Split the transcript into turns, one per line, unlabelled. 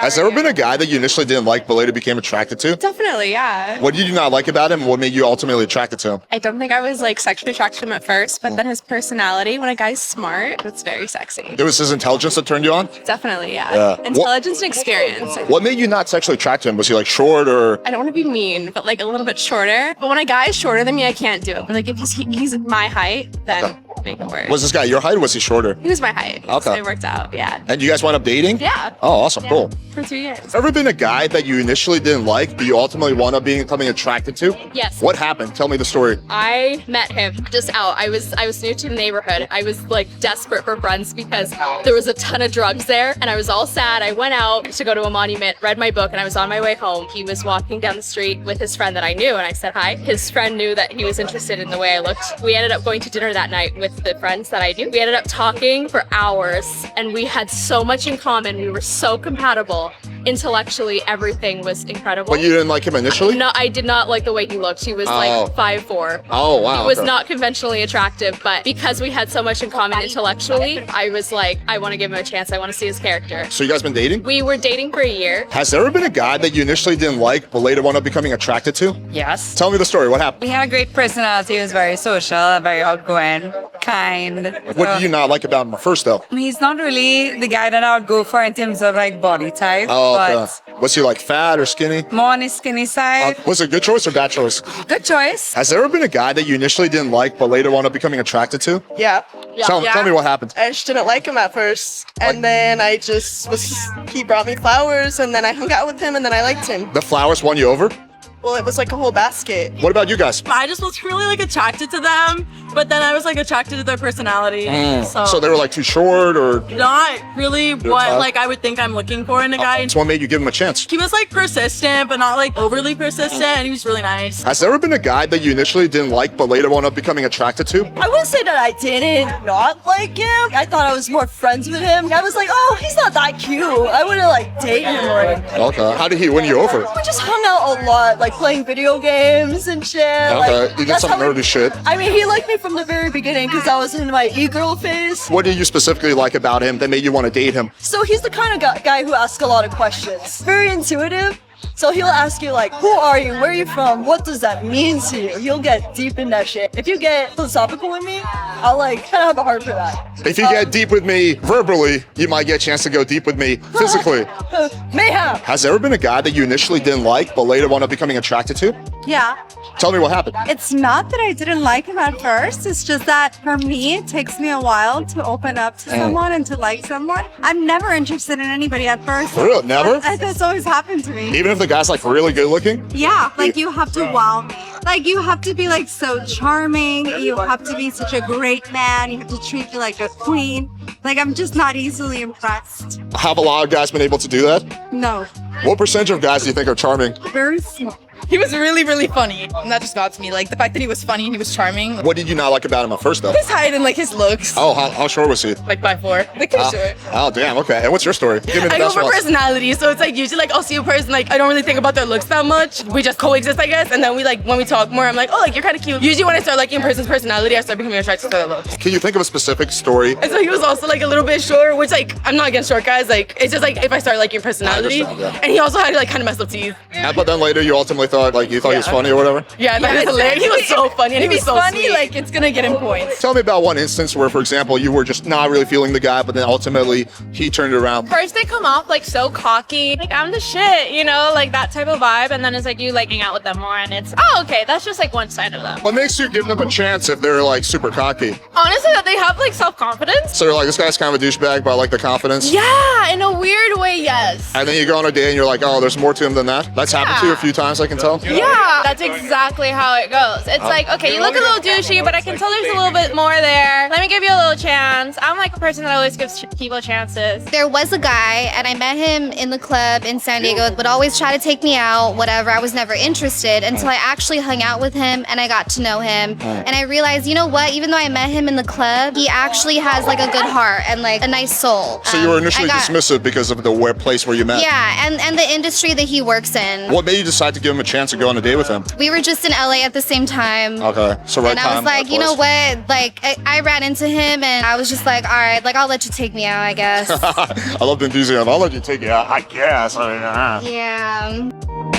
Has there ever been a guy that you initially didn't like but later became attracted to?
Definitely, yeah.
What did you not like about him? What made you ultimately attracted to him?
I don't think I was like sexually attracted to him at first, but then his personality, when a guy's smart, it's very sexy.
It was his intelligence that turned you on?
Definitely, yeah.
Yeah.
Intelligence and experience.
What made you not sexually attracted to him? Was he like short or?
I don't want to be mean, but like a little bit shorter. But when a guy is shorter than me, I can't do it. But like if he's my height, then make it work.
Was this guy your height or was he shorter?
He was my height.
Okay.
So it worked out, yeah.
And you guys wound up dating?
Yeah.
Oh, awesome.
Yeah.
Cool.
For 2 years.
Ever been a guy that you initially didn't like, but you ultimately wound up becoming attracted to?
Yes.
What happened? Tell me the story.
I met him just out. I was new to the neighborhood. I was like desperate for friends because there was a ton of drugs there and I was all sad. I went out to go to a monument, read my book, and I was on my way home. He was walking down the street with his friend that I knew and I said hi. His friend knew that he was interested in the way I looked. We ended up going to dinner that night with the friends that I knew. We ended up talking for hours and we had so much in common. We were so compatible. Intellectually, everything was incredible.
But you didn't like him initially?
No, I did not like the way he looked. He was like 5'4".
Oh, wow.
He was
okay.
not conventionally attractive, but because we had so much in common intellectually, I was like, I want to give him a chance. I want to see his character.
So you guys been dating?
We were dating for a year.
Has there ever been a guy that you initially didn't like, but later wound up becoming attracted to?
Yes.
Tell me the story. What happened?
He had a great personality. He was very social, very outgoing, kind.
What did you not like about him at first, though?
He's not really the guy that I would go for in terms of like body type,
Oh,
but
okay. Was he like fat or skinny?
more on his skinny side.
Was it a good choice or bad choice?
Good choice.
Has there ever been a guy that you initially didn't like, but later wound up becoming attracted to?
Yeah.
Tell me what happened.
I just didn't like him at first. And then he brought me flowers and then I hung out with him and then I liked him.
The flowers won you over?
Well, it was like a whole basket.
What about you guys?
I just was really like attracted to them, but then I was like attracted to their personality.
So they were like too short or?
Not really what
tough?
like I would think I'm looking for in a guy.
So what made you give him a chance?
He was like persistent, but not like overly persistent, and he was really nice.
Has there ever been a guy that you initially didn't like, but later wound up becoming attracted to?
I wouldn't say that I didn't not like him. I thought I was more friends with him. I was like, oh, he's not that cute. I wouldn't like date him or anything.
Okay. How did he win you over?
We just hung out a lot, like playing video games and shit.
Okay. You did
that's
some
how
nerdy shit.
I mean, he liked me from the very beginning because I was in my e-girl phase.
What did you specifically like about him that made you want to date him?
So he's the kind of guy who asks a lot of questions. Very intuitive. So he'll ask you like, who are you? Where are you from? What does that mean to you? He'll get deep in that shit. If you get philosophical with me, I'll like kind of have a heart for that.
If you get deep with me verbally, you might get a chance to go deep with me physically.
Mayhap.
Has there ever been a guy that you initially didn't like, but later wound up becoming attracted to?
Yeah.
Tell me what happened.
It's not that I didn't like him at first. It's just that for me, it takes me a while to open up to someone and to like someone. I'm never interested in anybody at first.
For real? Never?
That's always happened to me.
Even if the guy's like really good looking?
Yeah, like you have to wow me. Like you have to be like so charming. You have to be such a great man. You have to treat me like a queen. Like I'm just not easily impressed.
Have a lot of guys been able to do that?
No,
What percentage of guys do you think are charming?
very small.
He was really, really funny. And that just got to me. Like the fact that he was funny and he was charming.
What did you not like about him at first, though?
His height and like his looks.
Oh, how short was he?
Like 5'4". Like he's short.
Oh, damn. Okay. And what's your story? Give me the
I go
best
for
one.
personality, so it's like usually like I'll see a person like I don't really think about their looks that much. We just coexist, I guess, and then we like when we talk more, I'm like, oh, like you're kind of cute. Usually when I start liking a person's personality, I start becoming attracted to their looks.
Can you think of a specific story?
And so he was also like a little bit short, which like I'm not against short guys. Like it's just like if I start liking personality,
I understand, yeah.
and he also had like kind of messed up teeth.
But then later you ultimately thought he was funny or whatever?
Yeah, that was hilarious. He was so funny and he was so
funny,
sweet.
like it's gonna get him points.
Tell me about one instance where, for example, you were just not really feeling the guy, but then ultimately he turned it around.
First they come off like so cocky, like I'm the shit, you know, like that type of vibe, and then it's like you like hang out with them more and it's, oh, okay, that's just like one side of them.
What makes you give them a chance if they're like super cocky?
Honestly, that they have like self-confidence.
So you're like, this guy's kind of a douchebag, but I like the confidence.
Yeah, in a weird way, yes.
And then you go on a date and you're like, oh, there's more to him than that. That's happened to you a few times, I can tell.
Yeah, that's exactly how it goes. It's like, okay, you look a little douchey, but I can tell there's a little bit more there. Let me give you a little chance. I'm like a person that always gives people chances.
There was a guy, and I met him in the club in San Diego, would always try to take me out, whatever. I was never interested until I actually hung out with him and I got to know him. And I realized, you know what, even though I met him in the club, he actually has like a good heart and like a nice soul.
So you were initially dismissive because of the place where you met?
Yeah, and the industry that he works in.
What made you decide to give him a chance? chance to go on a date with him?
We were just in LA at the same time.
Okay, so right
And I
time.
was like,
right
you know
place.
what? Like, I ran into him and I was just like, all right, like, I'll let you take me out, I guess.
I love the enthusiasm. I'll let you take it out, I guess. I mean,
Yeah.